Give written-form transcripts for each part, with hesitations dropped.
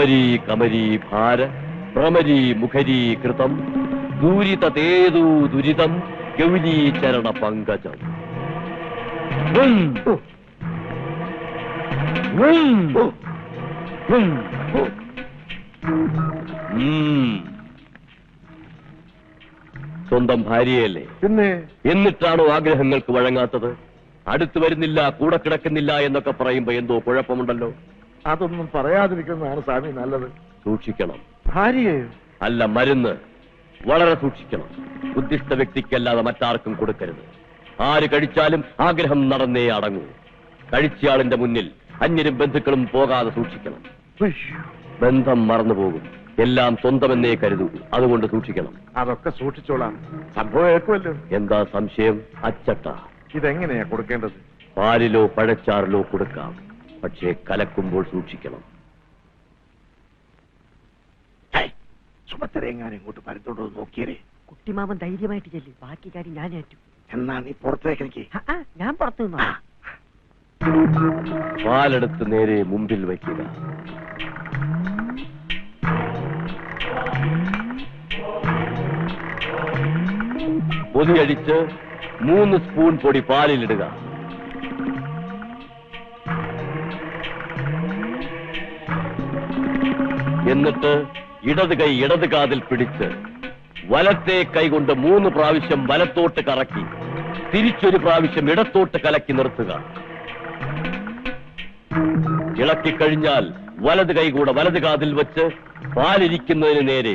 ഭ്രമരീ കമരീ ഭാര ഭ്രമരീ മുഖരീ കൃതം ദൂരിതേതു ദുരിതം ഗൗരീ ചരണ പങ്കജം. സ്വന്തം ഭാര്യയല്ലേ, പിന്നെ എന്നിട്ടാണോ ആഗ്രഹങ്ങൾക്ക് വഴങ്ങാത്തത്? അടുത്തു വരുന്നില്ല, കൂടെ കിടക്കുന്നില്ല എന്നൊക്കെ പറയുമ്പോ എന്തോ കുഴപ്പമുണ്ടല്ലോ. അതൊന്നും പറയാതിരിക്കുന്നതാണ് സ്വാമി നല്ലത്. സൂക്ഷിക്കണം. ഭാര്യയോ? അല്ല, മരുന്ന് വളരെ സൂക്ഷിക്കണം. ഉദ്ദിഷ്ട വ്യക്തിക്കല്ലാതെ മറ്റാർക്കും കൊടുക്കരുത്. ആര് കഴിച്ചാലും ആഗ്രഹം നടന്നേ അടങ്ങൂ. കഴിച്ചയാളിന്റെ മുന്നിൽ അന്യരും ബന്ധുക്കളും പോകാതെ സൂക്ഷിക്കണം. ബന്ധം മറന്നുപോകും. എല്ലാം സ്വന്തമെന്നേ കരുതൂ. അതുകൊണ്ട് സൂക്ഷിക്കണം. അതൊക്കെ സൂക്ഷിച്ചോളാം. സംഭവം ഏൽക്കുമല്ലോ. എന്താ സംശയം? അച്ചട്ട. ഇതെങ്ങനെയാ കൊടുക്കേണ്ടത്? പാലിലോ പഴച്ചാറിലോ കൊടുക്കാം, പക്ഷേ കലക്കുമ്പോൾ സൂക്ഷിക്കണം. സുമത്തരെങ്ങാനും ഇങ്ങോട്ട് പരത്തോണ്ടോ നോക്കിയേ. കുട്ടിമാമൻ ധൈര്യമായിട്ട് ചെല്ലി, ബാക്കി കാര്യം ഞാൻ ഏറ്റു. എന്നാ നീ പുറത്തേക്ക് എനിക്ക്. ഞാൻ പുറത്തു നിന്നോ. പാലെടുത്ത് നേരെ മുമ്പിൽ വയ്ക്കുക. പൊതിയടിച്ച് 3 സ്പൂൺ പൊടി പാലിലിടുക. എന്നിട്ട് ഇടത് കൈ ഇടത് കാതിൽ പിടിച്ച് വലത്തെ കൈകൊണ്ട് 3 പ്രാവശ്യം വലത്തോട്ട് കറക്കി തിരിച്ചൊരു പ്രാവശ്യം ഇടത്തോട്ട് കലക്കി നിർത്തുക. ഇളക്കിക്കഴിഞ്ഞാൽ വലത് കൈ കൂടെ വലത് കാതിൽ വെച്ച് പാലിരിക്കുന്നതിന് നേരെ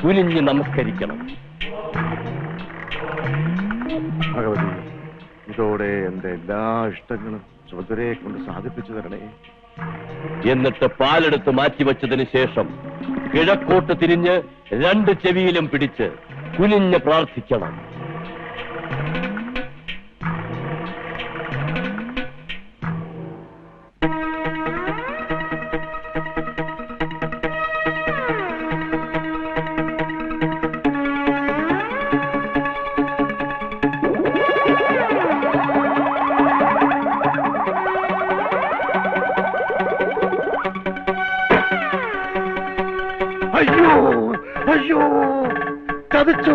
കുനിഞ്ഞ് നമസ്കരിക്കണം. ഭഗവതി, ഇതോടെ എന്റെ എല്ലാ ഇഷ്ടങ്ങളും സുഭദ്രയെ കൊണ്ട് സാധിപ്പിച്ചു തരണേ. എന്നിട്ട് പാലെടുത്ത് മാറ്റിവെച്ചതിന് ശേഷം കിഴക്കോട്ട് തിരിഞ്ഞ് 2 ചെവിയിലും പിടിച്ച് കുനിഞ്ഞ് പ്രാർത്ഥിക്കണം. അയ്യോ അയ്യോ, ചതിച്ചു.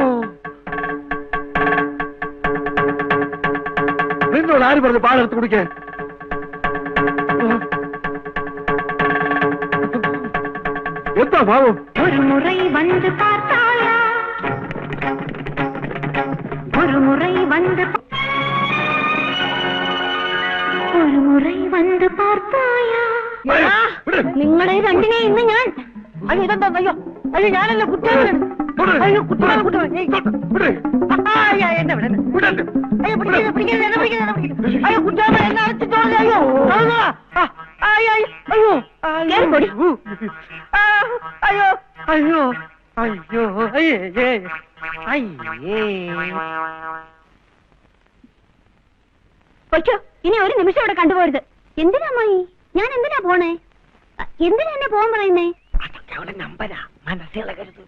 നിന്നോട് ആര് പറഞ്ഞു പാലെടുത്ത് കുടിക്കാൻ? എന്താ ഭാവം? ഒരു മുறை வந்து பார்த்தாயா, ஒரு முறை வந்து ഒരു മുறை வந்து பார்த்தாயா. നിങ്ങളെ രണ്ടിനെ ഇന്ന് ഞാൻ. അയ്യോ ഇതെന്താ? അയ്യോ അയ്യോ, ഞാനല്ല കുട്ടിയാണ്. അയ്യോ കുട്ടിയാണ് കുട്ടിയാണ്. എന്നെ വിട. അയ്യോ പിടിക്കുന്നത് പിടിക്കുന്നത് പിടിക്കുന്നത്. അയ്യോ കുട്ടിയാമ എന്നെ അടച്ചിട്ടോളൂ. അയ്യോ അയ്യോ അയ്യോ അയ്യോ അയ്യോ അയ്യോ അയ്യേ അയ്യേ. പൊയ്ക്കോ, ഇനി ഒരു നിമിഷം ഇവിടെ കണ്ടുപോരുത്. എന്തിനാ അമ്മായി? ഞാൻ എന്തിനാ പോണേ? എന്തിനാ എന്നെ പോകാൻ പറയുന്നേ? നമ്പരാ, മനസ്സിളകരുത്.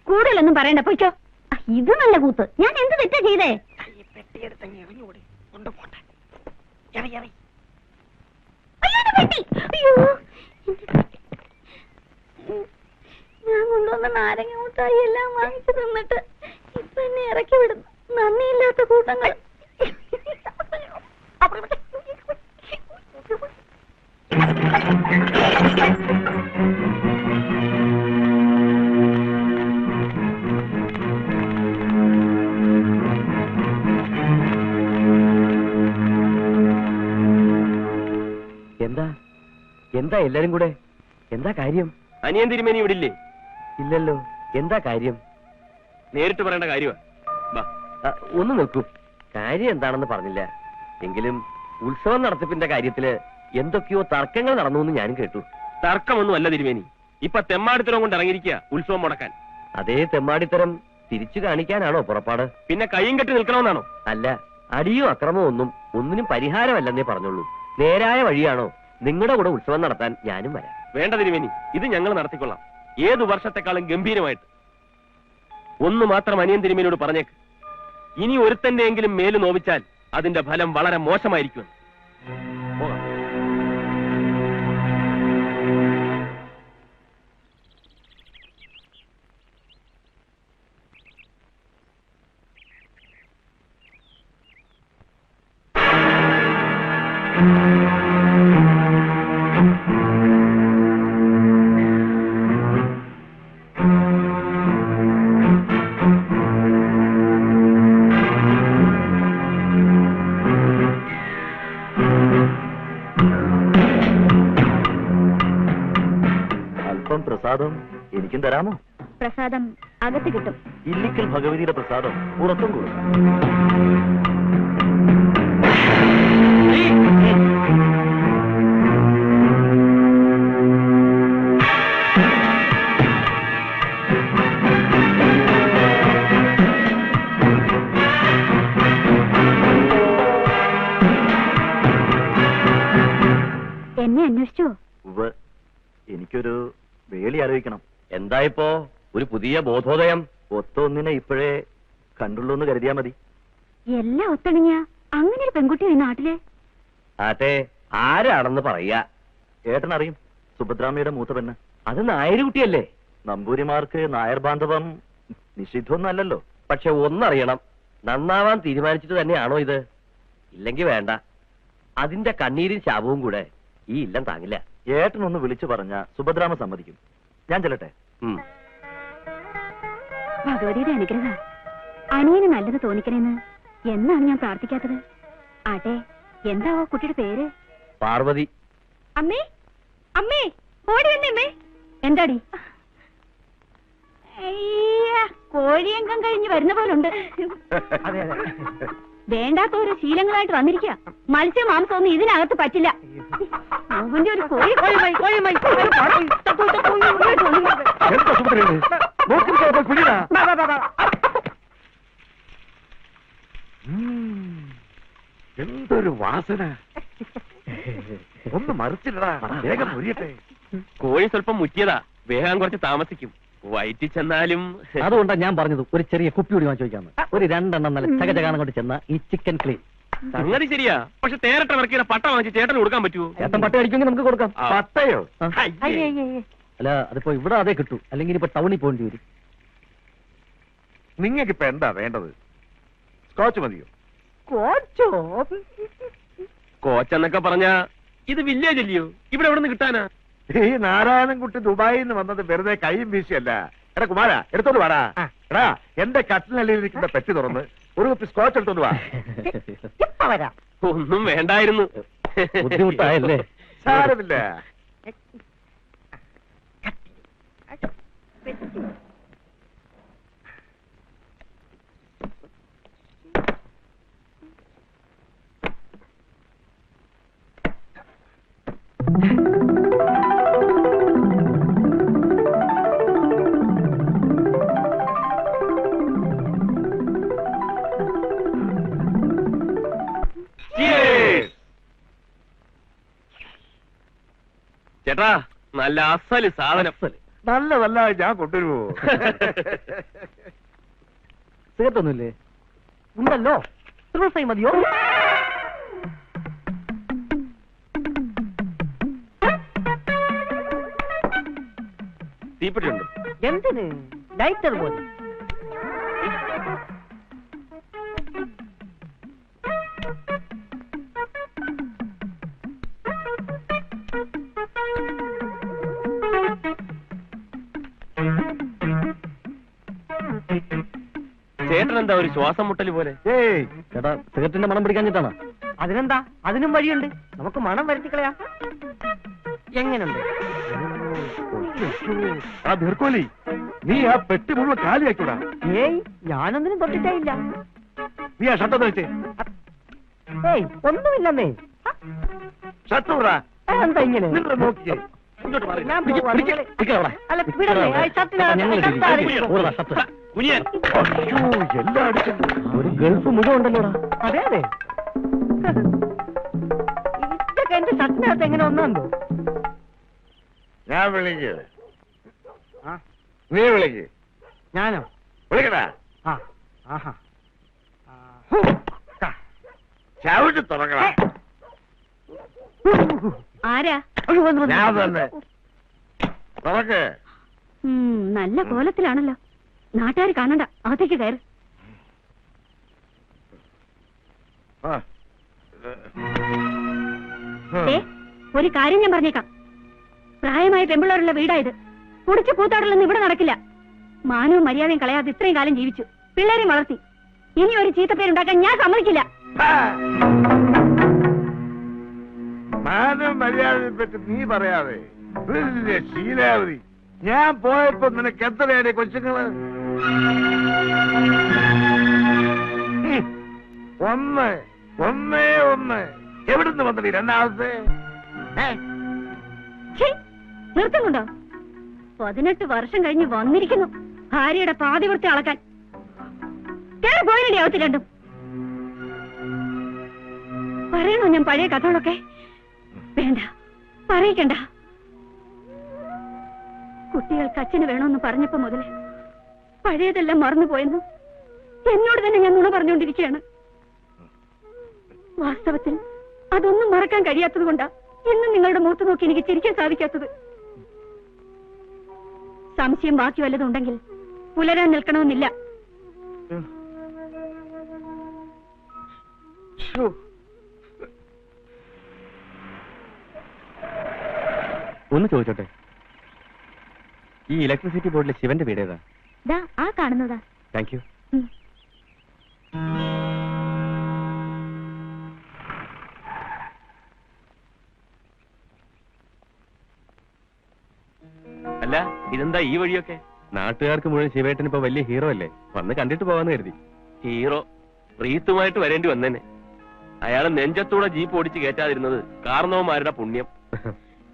കൂടുതലൊന്നും പറയണ്ട, പൊയ്ക്കോ. ഇത് നല്ല കൂത്ത്. ഞാൻ എന്ത് തെറ്റാ ചെയ്തേ? പെട്ടിയെടുത്തങ്ങ് എറിഞ്ഞുകൂടി കൊണ്ടുപോട്ടെ. ഇറങ്ങി ഇറങ്ങി. ഞാൻ കൊണ്ടുവന്ന നാരങ്ങ മുട്ടായി എല്ലാം വാങ്ങിച്ചു തിന്നിട്ട് ഇപ്പൊ എന്നെ ഇറക്കി വിടുന്നു. നന്ദിയില്ലാത്ത കൂട്ടങ്ങൾ. എന്താ എന്താ എല്ലാരും കൂടെ? എന്താ കാര്യം? അനിയൻ തിരുമേനി ഇവിടില്ലേ? ഇല്ലല്ലോ. എന്താ കാര്യം? നേരിട്ട് പറയേണ്ട കാര്യമാ. ഒന്ന് നിൽക്കൂ. കാര്യം എന്താണെന്ന് പറഞ്ഞില്ല. എങ്കിലും ഉത്സവം നടത്തിപ്പിന്റെ കാര്യത്തില് എന്തൊക്കെയോ തർക്കങ്ങൾ നടന്നു എന്ന് ഞാനും കേട്ടു. തർക്കമൊന്നും അല്ല തിരുമേനി. ഇപ്പൊ തെമ്മാടിത്തരം കൊണ്ട് ഇറങ്ങിയിരിക്കുക ഉത്സവം മുടക്കാൻ. അതേ തെമ്മാടിത്തരം തിരിച്ചു കാണിക്കാനാണോ പുറപ്പാട്? പിന്നെ കയ്യും കെട്ടി നിൽക്കണമെന്നാണോ? അല്ല, അടിയോ അക്രമോ ഒന്നിനും പരിഹാരമല്ലെന്നേ പറഞ്ഞുള്ളൂ. നേരായ വഴിയാണോ? നിങ്ങളുടെ കൂടെ ഉത്സവം നടത്താൻ ഞാനും വരാം. വേണ്ട തിരുമേനി, ഇത് ഞങ്ങൾ നടത്തിക്കൊള്ളാം. ഏതു വർഷത്തെക്കാളും ഗംഭീരമായിട്ട്. ഒന്ന് മാത്രം അനിയൻ തിരുമേനിയോട് പറഞ്ഞേക്ക്. ഇനി ഒരുത്തന്റെയെങ്കിലും മേല് നോവിച്ചാൽ അതിന്റെ ഫലം വളരെ മോശമായിരിക്കും. അപ്പം പ്രസാദം എനിക്കും തരാമോ? പ്രസാദം അകത്ത് കിട്ടും. ഇല്ലിക്കൽ ഭഗവതിയുടെ പ്രസാദം പുറത്തും കൊടുക്കാം. എന്നെ അന്വേഷിച്ചോ? ഉവ്വ്, എനിക്കൊരു വേളി ആലോചിക്കണം. എന്തായിപ്പോ ഒരു പുതിയ ബോധോദയം? ഒത്തൊന്നിനെ ഇപ്പോഴേ കണ്ടുള്ളൂ എന്ന് കരുതിയാ മതി. എല്ലാം ഒത്തണിഞ്ഞ അങ്ങനെ ഒരു പെൺകുട്ടി ഈ നാട്ടില്? ആട്ടെ, ആരാണെന്ന് പറയാ. ഏട്ടനറിയും, സുഭദ്രാമ്മയുടെ മൂത്ത പെണ്ണ്. അത് നായരുകുട്ടിയല്ലേ? നമ്പൂരിമാർക്ക് നായർ ബാന്ധവം നിഷിദ്ധമൊന്നല്ലല്ലോ. പക്ഷെ ഒന്നറിയണം, നന്നാവാൻ തീരുമാനിച്ചിട്ട് തന്നെയാണോ ഇത്? ഇല്ലെങ്കിൽ വേണ്ട, അതിന്റെ കണ്ണീരും ശാപവും കൂടെ ഈ ഇല്ലം താങ്ങില്ല. ഏട്ടനൊന്ന് വിളിച്ചു പറഞ്ഞ സുഭദ്രാമ സമ്മതിക്കും. ഞാൻ ചെല്ലട്ടെ? ഭഗവതിയുടെ അനുഗ്രഹ അനിയന് നല്ലത് തോന്നിക്കണേന്ന് എന്നാണ് ഞാൻ പ്രാർത്ഥിക്കാത്തത്. ആട്ടെ, എന്താവോ കുട്ടിയുടെ പേര്? പാർവതി. അമ്മേ, അമ്മേ, ഓടി വന്നേ. എന്താടി? കോഴിയങ്കം കഴിഞ്ഞ് വരുന്ന പോലുണ്ട്. വേണ്ടാത്ത ഓരോ ശീലങ്ങളായിട്ട് വന്നിരിക്കുക. മത്സ്യ മാംസം ഒന്നും ഇതിനകത്ത് പറ്റില്ല. അവന്റെ ഒരു കോഴി എന്തൊരു വാസന! ഒന്ന് മറിച്ചില്ലടാ, വേഗം മുരിയട്ടെ. കോഴി സ്വല്പം മുറ്റിയതാ, വേഗം കുറച്ച് താമസിക്കും. വയറ്റി ചെന്നാലും. അതുകൊണ്ടാണ് ഞാൻ പറഞ്ഞത് ഒരു ചെറിയ കുപ്പി കൂടി വാങ്ങിച്ചോക്കാന്ന്. ഒരു 2 എണ്ണം നല്ല ചകചകാനം കൊണ്ട് ചെന്ന ഈ ചിക്കൻ ക്ലീൻ. സംഗതി ശരിയാ, പക്ഷെ തേരട്ട വർക്കിയുടെ പട്ട വാങ്ങിച്ച് ചേട്ടന് കൊടുക്കാൻ പറ്റുമോ? ചേട്ടൻ പട്ട അടിക്കുമെങ്കിൽ നമുക്ക് കൊടുക്കാം. പട്ടയോ? അല്ല, അതിപ്പോ ഇവിടെ അതേ കിട്ടൂ, അല്ലെങ്കിൽ ഇപ്പൊ ടൗണിൽ പോകേണ്ടി വരും. നിങ്ങൾക്ക് ഇപ്പൊ എന്താ വേണ്ടത്? സ്കോച്ച് മതിയോ? കോച്ചെന്നൊക്കെ പറഞ്ഞ ഇത് വില്ലേജ് അല്ലയോ? ഇവിടെ എവിടെ നിന്ന് കിട്ടാനാ? ഈ നാരായണൻകുട്ടി ദുബായിൽ നിന്ന് വന്നത് വെറുതെ കൈയും വീശിയല്ല. എടാ കുമാരാ, എടുത്തോണ്ട് വാടാ. എടാ, എന്റെ കട്ടിലിൽ ഇരിക്കുന്ന പെട്ടി തുറന്ന് ഒരു കുപ്പി സ്കോച്ച് എടുത്തോണ്ട് വാ. ഒന്നും വേണ്ടായിരുന്നു. ബുദ്ധിമുട്ടായല്ലേ? സാരമില്ല. ചേട്ടാ, നല്ല അസല് സാധനം. നല്ലതല്ല, ഞാൻ കൊണ്ടുവരുമോ? സിഗരറ്റ് ഒന്നുമില്ലേ? ഉണ്ടല്ലോ, മതിയോ? തീപ്പെട്ടിയുണ്ട്. എന്തിന്? ലൈറ്റർ പോലെ. ചേട്ടൻ എന്താ ഒരു ശ്വാസം മുട്ടല് പോലെ? ഏയ്, ചേട്ടാ, സിഗരറ്റിന്റെ മണം പിടിക്കാഞ്ഞിട്ടാണ്. അതിനെന്താ? അതിനും വഴിയുണ്ട്. നമുക്ക് മണം വരുത്തിക്കളയാ. എങ്ങനുണ്ട്? ആ ബീർക്കോലി, നീ ആ പെട്ടി മുഴുവൻ കാലിയാക്കൂടാ. ഏയ്, ഞാനൊന്നിനും തൊട്ടിട്ടേ ഇല്ല. നീ ആ ഷർട്ട് വെച്ചേ. ഏയ്, ഒന്നുമില്ലെന്നേ. ഷർട്ട് എന്താ ഇങ്ങനെ? നോക്കിയേ. ഇങ്ങോട്ട് മാറി. ഞാൻ പോവാ. നിങ്ങള് അല്ല, വിടല്ലേ? ആ ഷർട്ടിനകത്ത് കുനിയൻ. അയ്യോ, എല്ലാം അടിക്കുന്നു. ഒരു ഗൾഫ് മുഴുവൻ ഉണ്ടല്ലോടാ. അതെ അതെ, ഇതൊക്കെ എന്റെ ഷർട്ടിനകത്ത് എങ്ങനെ ഒന്നുണ്ടോ? ഞാൻ വിളിക്ക്. നീ വിളിക്ക്. ഞാനോ? വിളിക്കടാ. ആ, ആഹാ. ചവിട്ടി തുറക്കടാ. ആരാ? ഞാൻ തന്നെ. തുറക്ക്. നല്ല കോലത്തിലാണല്ലോ. നാട്ടുകാർ കാണണ്ട, അകത്തേക്ക് കയറ്. ഒരു കാര്യം ഞാൻ പറഞ്ഞേക്കാം. പ്രായമായ പെമ്പിള്ളവരുള്ള വീടായത്. കുടിച്ച് കൂത്താടലൊന്നും ഇവിടെ നടക്കില്ല. മാനവും മര്യാദയും കളയാതെ ഇത്രയും കാലം ജീവിച്ചു, പിള്ളേരെയും വളർത്തി. ഇനി ഒരു ചീത്തപ്പേരുണ്ടാക്കാൻ ഞാൻ സമ്മതിക്കില്ല. മാനവും മര്യാദയെ പറ്റി നീ പറയാതെ വലിയ ശീലാവതി. ഞാൻ പോയപ്പോ നിനക്ക് എത്രയാണ് കൊച്ചുങ്ങള്? ഒന്ന് ഒന്നേ ഒന്ന്. എവിടുന്ന് വന്നത് രണ്ടാമത്തെ? നിർത്തുന്നുണ്ടോ? 18 വർഷം കഴിഞ്ഞ് വന്നിരിക്കുന്നു ഭാര്യയുടെ പാതിവൃത്തി അളക്കാൻ. കേറി പോയില്ലേ അവത്തി രണ്ടും? പറയണോ ഞാൻ പഴയ കഥകളൊക്കെ? വേണ്ട, പറയിക്കണ്ട. കുട്ടികൾക്ക് അച്ഛന് വേണമെന്ന് പറഞ്ഞപ്പോ മുതലേ പഴയതെല്ലാം മറന്നുപോയെന്ന് എന്നോട് തന്നെ ഞാൻ നുണ പറഞ്ഞുകൊണ്ടിരിക്കുകയാണ്. വാസ്തവത്തിൽ അതൊന്നും മറക്കാൻ കഴിയാത്തത് കൊണ്ടാ ഇന്നും നിങ്ങളുടെ മുഖത്ത് നോക്കി എനിക്ക് ചിരിക്കാൻ സാധിക്കാത്തത്. സംശയം ബാക്കി വല്ലതുണ്ടെങ്കിൽ പുലരാൻ നിൽക്കണമെന്നില്ല. ഒന്ന് ചോദിച്ചോട്ടെ, ഈ ഇലക്ട്രിസിറ്റി ബോർഡിലെ ശിവന്റെ വീട് ഏതാ? ദാ ആ കാണുന്നതാ. Thank you. അല്ല, ഇതെന്താ ഈ വഴിയൊക്കെ? നാട്ടുകാർക്ക് മുഴുവൻ ശിവേട്ടൻ ഇപ്പൊ വലിയ ഹീറോ അല്ലേ, വന്ന് കണ്ടിട്ട് പോവാന്ന് കരുതി. ഹീറോ റീത്തുമായിട്ട് വരേണ്ടി വന്നേനെ. അയാള് നെഞ്ചത്തൂടെ ജീപ്പ് ഓടിച്ച് കയറ്റാതിരുന്നത് കാരണവന്മാരുടെ പുണ്യം.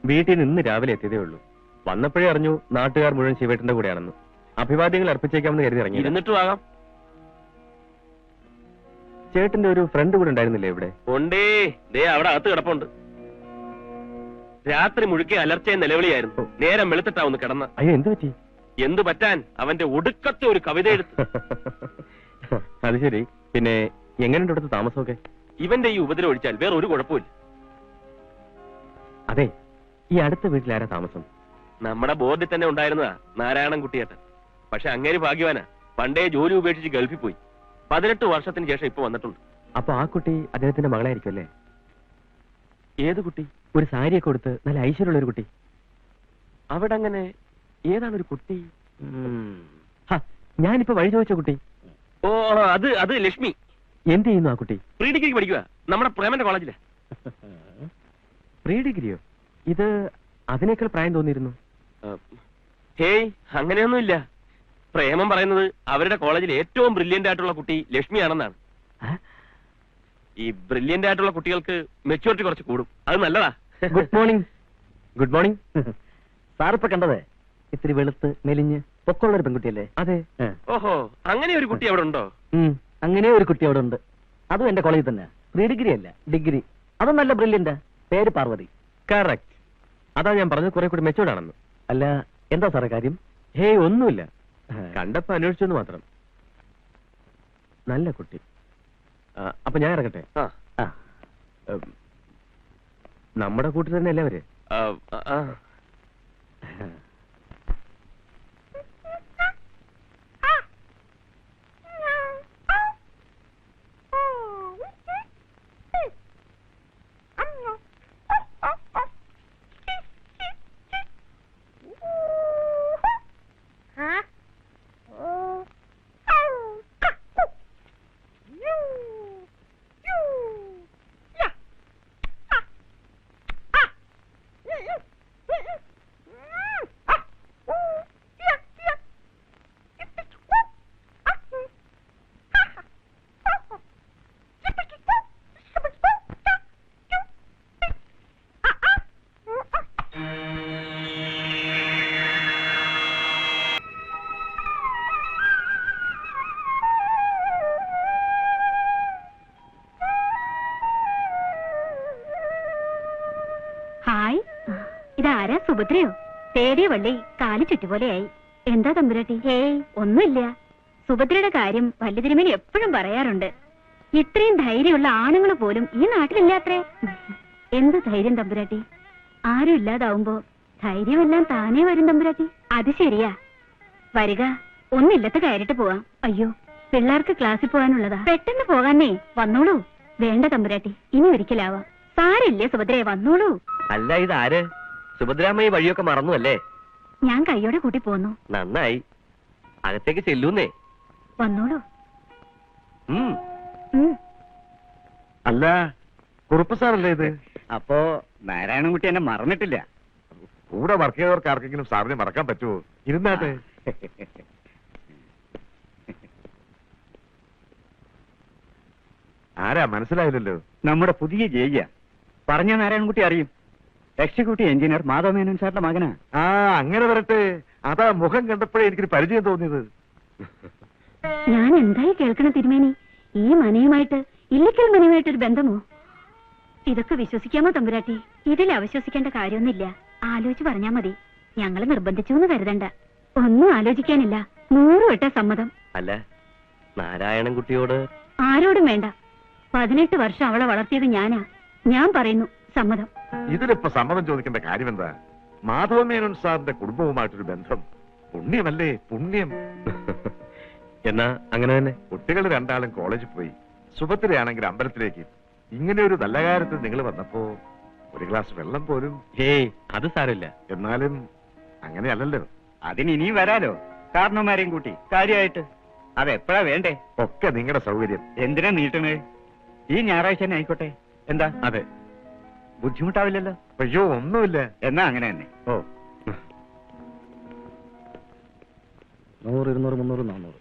വീട്ടിൽ നിന്ന് രാവിലെ എത്തിയതേ ഉള്ളൂ. വന്നപ്പോഴേ അറിഞ്ഞു നാട്ടുകാർ മുഴുവൻ ശിവേട്ടന്റെ കൂടെയാണെന്ന്. അഭിവാദ്യങ്ങൾ അർപ്പിച്ചേക്കാമെന്ന് കരുതി ഇറങ്ങി. ഇരുന്നിട്ടും ആകാം. ചേട്ടന്റെ ഒരു ഫ്രണ്ട് കൂടെ ഉണ്ടായിരുന്നില്ലേ ഇവിടെ? ഉണ്ടേ, ദേ അവിടെ അകത്ത് കിടപ്പുണ്ട്. രാത്രി മുഴുക്കെ അലർച്ചയും നിലവിളിയായിരുന്നു. നേരം വെളുത്തിട്ടാ ഒന്ന് കിടന്ന. അയ്യോ, എന്ത് പറ്റി? എന്തു പറ്റാൻ, അവന്റെ ഒടുക്കത്തെ ഒരു കവിത എടുത്തു. അത് ശരി. പിന്നെ എങ്ങനെയുണ്ട് ഇവിടുത്തെ താമസമൊക്കെ? ഇവന്റെ ഈ ഉപദ്രവം ഒഴിച്ചാൽ വേറെ ഒരു കുഴപ്പമില്ല. അതെ, ഈ അടുത്ത വീട്ടിലാരാ താമസം? നമ്മുടെ ബോർഡിൽ തന്നെ ഉണ്ടായിരുന്നതാ നാരായണൻ കുട്ടിയേട്ടൻ. പക്ഷെ അങ്ങേര് ഭാഗ്യവാനാ, പണ്ടേ ജോലി ഉപേക്ഷിച്ച് ഗൾഫിൽ പോയി. 18 വർഷത്തിന് ശേഷം ഇപ്പൊ വന്നിട്ടുണ്ട്. അപ്പൊ ആ കുട്ടി അദ്ദേഹത്തിന്റെ മകളായിരിക്കും അല്ലേ? ഏത് കുട്ടി? ഒരു സാരിയൊക്കെ കൊടുത്ത് നല്ല ഐശ്വര്യമുള്ള ഒരു കുട്ടി. അവിടെ അങ്ങനെ ഏതാണ് ഒരു കുട്ടി? ഞാനിപ്പോ വഴി ചോദിച്ച കുട്ടി. ഓ, അത് ലക്ഷ്മി. എന്ത് ചെയ്യുന്നു ആ കുട്ടി? പ്രീ ഡിഗ്രിക്ക് പഠിക്കുക, നമ്മുടെ പ്രേമന്റെ കോളേജിലെ. പ്രീ ഡിഗ്രിയോ? ഇത് അതിനേക്കാൾ പ്രായം തോന്നിയിരുന്നു. ഹേയ്, അങ്ങനെയൊന്നുമില്ല. പ്രേമം പറയുന്നത് അവരുടെ കോളേജിൽ ഏറ്റവും ബ്രില്യന്റ് ആയിട്ടുള്ള കുട്ടി ലക്ഷ്മിയാണെന്നാണ്. ഈ ബ്രില്യന്റ് ആയിട്ടുള്ള കുട്ടികൾക്ക് മെച്യൂരിറ്റി കുറച്ച് കൂടും. അത് നല്ലതാ. Good morning. Good morning. സാറിപ്പോ കണ്ടത് ഇത്തിരി വെളുത്ത് മെലിഞ്ഞ് പൊക്കമുള്ള ഒരു പെൺകുട്ടിയല്ലേ? അതെ. ഓഹോ, അങ്ങനെ ഒരു കുട്ടി അവിടെ ഉണ്ടോ? അങ്ങനെ ഒരു കുട്ടി അവിടെ ഉണ്ട്. അതും എന്റെ കോളേജിൽ തന്നെ. പ്രീ ഡിഗ്രി അല്ല, ഡിഗ്രി. അതും നല്ല ബ്രില്യന്റ്. പേര് പാർവതി. കറക്റ്റ്. അതാ ഞാൻ പറഞ്ഞത് കുറെ കൂടി മെച്ചൂർഡ് ആണെന്ന്. അല്ല, എന്താ സാറേ കാര്യം? ഹേയ്, ഒന്നുമില്ല. കണ്ടപ്പോ അന്വേഷിച്ചെന്ന് മാത്രം. നല്ല കുട്ടി. അപ്പൊ ഞാൻ ഇറങ്ങട്ടെ. നമ്മുടെ കൂട്ടിൽ തന്നെ അല്ലേ അവര്? ഹായ്, ഇതാരാ? സുഭദ്രയോ? തേടിയ വള്ളി കാലി ചുറ്റുപോലെയായി. എന്താ തമ്പുരാട്ടി? ഹേയ്, ഒന്നുമില്ല. സുഭദ്രയുടെ കാര്യം വല്യ തിരുമേനി എപ്പോഴും പറയാറുണ്ട്. ഇത്രയും ധൈര്യമുള്ള ആണുങ്ങൾ പോലും ഈ നാട്ടിലില്ലാത്രേ. എന്ത് ധൈര്യം തമ്പുരാട്ടി? ആരും ഇല്ലാതാവുമ്പോ ധൈര്യമെല്ലാം താനേ വരും തമ്പുരാട്ടി. അത് ശരിയാ. വരിക, ഒന്നില്ലത്ത് കയറിട്ട് പോവാം. അയ്യോ, പിള്ളേർക്ക് ക്ലാസ്സിൽ പോകാനുള്ളതാ. പെട്ടെന്ന് പോകാന്നേ. വന്നോളൂ. വേണ്ട തമ്പുരാട്ടി, ഇനി ഒരിക്കലാവാം. സാരില്ലേ സുഭദ്രയെ, വന്നോളൂ. അല്ല, ഇതാര്? സുഭദ്രാമ്മ വഴിയൊക്കെ മറന്നു അല്ലേ? ഞാൻ കൈയോടെ കൂട്ടി പോന്നു. നന്നായി. അകത്തേക്ക് ചെല്ലൂന്നേ. വന്നോളൂ. അല്ല, കുറുപ്പ് സാറല്ലേ ഇത്? അപ്പോ നാരായണൻകുട്ടി എന്നെ മറന്നിട്ടില്ല. കൂടെ വർക്ക് ചെയ്തവർക്ക് ആർക്കെങ്കിലും സാറിനെ മറക്കാൻ പറ്റുമോ? ഇരുന്നാട്ടെ. ആരാ മനസ്സിലായില്ലല്ലോ? നമ്മുടെ പുതിയ ജയിയ പറഞ്ഞ നാരായണൻകുട്ടി അറിയും. എക്സിക്യൂട്ടീവ് എഞ്ചിനീയർ മാധവ മേനോൻ സാറിന്റെ മകനാ. ആ, അങ്ങനെ വരട്ടെ. അതാ മുഖം കണ്ടപ്പോഴേ എനിക്കൊരു പരിചയം തോന്നിയത്. ഞാൻ എന്തായി കേൾക്കണ തിരുമേനി? ഈ മനയുമായിട്ട് ഇല്ലിക്കൽ മനയുമായിട്ടൊരു ബന്ധമോ? ഇതൊക്കെ വിശ്വസിക്കാമോ തമ്പുരാട്ടി? ഇതിൽ അവിശ്വസിക്കേണ്ട കാര്യമൊന്നുമില്ല. ആലോചിച്ച് പറഞ്ഞാ മതി. ഞങ്ങള് നിർബന്ധിച്ചു എന്ന് കരുതണ്ട. ഒന്നും ആലോചിക്കാനില്ല. 100 വട്ട സമ്മതം. അല്ല, നാരായണൻകുട്ടിയോട് ആരോടും വേണ്ട. 18 വർഷം അവളെ വളർത്തിയത് ഞാനാ. ഞാൻ പറയുന്നു സമ്മതം. ഇതിലിപ്പോ സമ്മതം ചോദിക്കേണ്ട കാര്യം എന്താ? മാധവ മേനോൻ സാറിന്റെ കുടുംബവുമായിട്ടൊരു ബന്ധം പുണ്യമല്ലേ? പുണ്യം. എന്നാ അങ്ങനെ തന്നെ. കുട്ടികൾ 2 കോളേജിൽ പോയി. സുഭദ്രയാണെങ്കിൽ അമ്പലത്തിലേക്ക്. ഇങ്ങനെ ഒരു നല്ല കാര്യത്തിൽ നിങ്ങൾ വന്നപ്പോ ഒരു ഗ്ലാസ് വെള്ളം പോലും. ഹേയ്, അത് സാരമില്ല. എന്നാലും അങ്ങനെയല്ലല്ലോ. അതിന് ഇനിയും വരാലോ, കാരണവന്മാരെയും കൂട്ടി കാര്യമായിട്ട്. അതെപ്പോഴാ വേണ്ടേ? ഒക്കെ നിങ്ങളുടെ സൗകര്യം. എന്തിനാ നീട്ടണേ? ഈ ഞായറാഴ്ച തന്നെ ആയിക്കോട്ടെ. എന്താ? അതെ. ബുദ്ധിമുട്ടാവില്ലല്ലോ? അയ്യോ, ഒന്നുമില്ല. എന്നാ അങ്ങനെ തന്നെ. ഓ, 100, 200, 300, 400.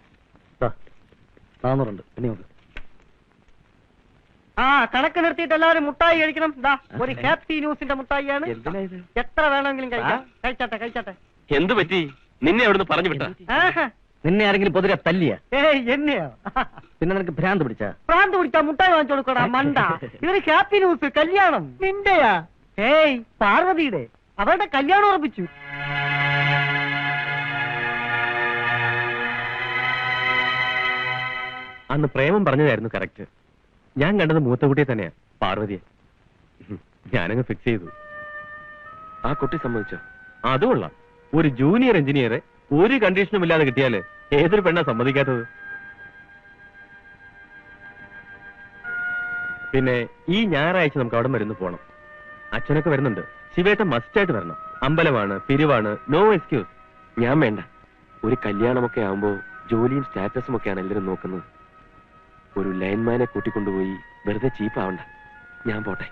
400 ഉണ്ട്. ഇനി നോക്ക്. ആ, കണക്ക് നിർത്തിയിട്ട് എല്ലാവരും മുട്ടായി കഴിക്കണം. ദാ ഒരു ഹാപ്പി ന്യൂസിന്റെ മുട്ടായിയാണ്. എന്തിനാ ഇത്? എത്ര വേണമെങ്കിലും കഴിക്കാം. കഴിച്ചാട്ടെ. എന്ത് പറ്റി? നിന്നെ അവിടുന്ന് പറഞ്ഞു വിട്ട? ആഹാ. നിന്നെ ആരെങ്കിലും പൊതുരെ തല്ലിയ? ഏയ്, എന്നെയോ? പിന്നെ നിനക്ക് ഭ്രാന്ത് പിടിച്ചാ? പ്രാന്ത് പിടിച്ചാ മുട്ടായി വാങ്ങിച്ചു കൊടുക്കടാ മണ്ട. ഇതൊരു ഹാപ്പി ന്യൂസ്. കല്യാണം നിന്റെയാ? ഏയ്, പാർവതിയുടെ. അവരുടെ കല്യാണം ഉറപ്പിച്ചു. അന്ന് പ്രേമം പറഞ്ഞതായിരുന്നു കറക്റ്റ്. ഞാൻ കണ്ടത് മൂത്തകുട്ടിയെ തന്നെയാ, പാർവതിയെ. ഞാനങ്ങ് ഫിക്സ് ചെയ്തു. ആ കുട്ടി സമ്മതിച്ചോ? അതുകൊള്ള. ഒരു ജൂനിയർ എഞ്ചിനീയറെ ഒരു കണ്ടീഷനും ഇല്ലാതെ കിട്ടിയാല് ഏതൊരു പെണ്ണാ സമ്മതിക്കാത്തത്? പിന്നെ ഈ ഞായറാഴ്ച നമുക്ക് അവിടെ മരുന്ന് പോണം. അച്ഛനൊക്കെ വരുന്നുണ്ട്. ശിവേട്ടൻ മസ്റ്റായിട്ട് വരണം. അമ്പലമാണ്, പിരിവാണ്, നോ എക്സ്ക്യൂസ്. ഞാൻ വേണ്ട. ഒരു കല്യാണമൊക്കെ ആവുമ്പോ ജോലിയും സ്റ്റാറ്റസും ഒക്കെയാണ് എല്ലാവരും നോക്കുന്നത്. ഒരു ലൈൻമാനെ കൂട്ടിക്കൊണ്ടുപോയി വെറുതെ ചീപ്പാവണ്ട. ഞാൻ പോട്ടെ.